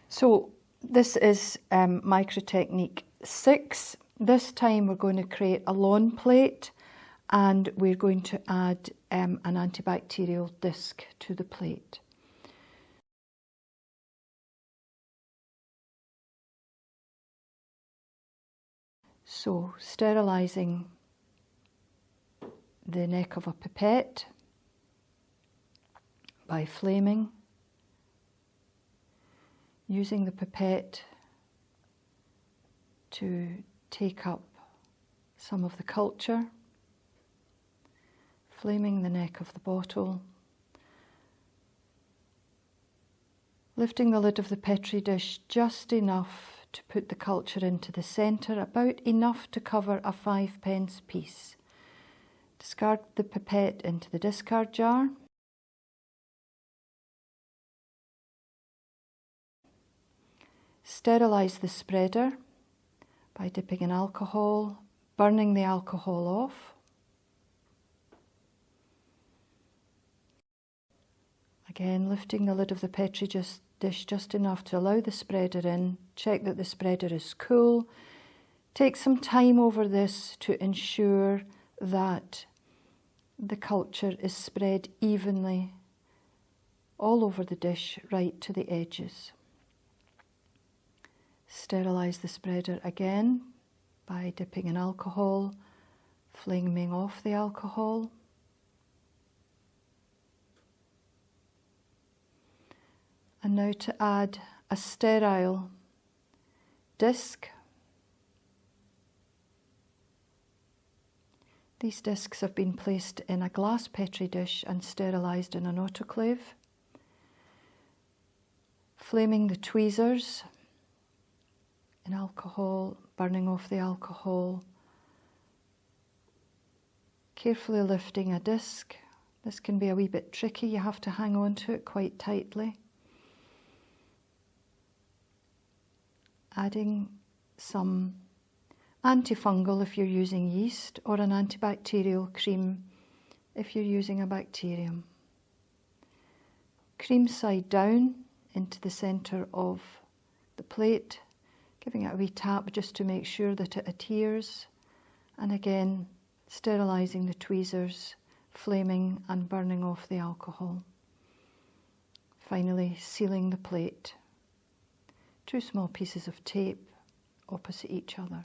So this is micro technique 6. This time we're going to create a lawn plate and we're going to add an antibacterial disc to the plate. So sterilising the neck of a pipette by flaming, using the pipette to take up some of the culture, flaming the neck of the bottle, lifting the lid of the Petri dish just enough to put the culture into the centre, about enough to cover a 5p piece. Discard the pipette into the discard jar. Sterilise the spreader by dipping in alcohol, burning the alcohol off. Again, lifting the lid of the Petri dish just enough to allow the spreader in. Check that the spreader is cool. Take some time over this to ensure that the culture is spread evenly all over the dish, right to the edges. Sterilise the spreader again by dipping in alcohol, flaming off the alcohol. And now to add a sterile disc. These discs have been placed in a glass Petri dish and sterilised in an autoclave. Flaming the tweezers in alcohol, burning off the alcohol. Carefully lifting a disc. This can be a wee bit tricky, you have to hang on to it quite tightly. Adding some antifungal if you're using yeast, or an antibacterial cream if you're using a bacterium. Cream side down into the centre of the plate, giving it a wee tap just to make sure that it adheres, and again sterilising the tweezers, flaming and burning off the alcohol. Finally sealing the plate. 2 small pieces of tape opposite each other.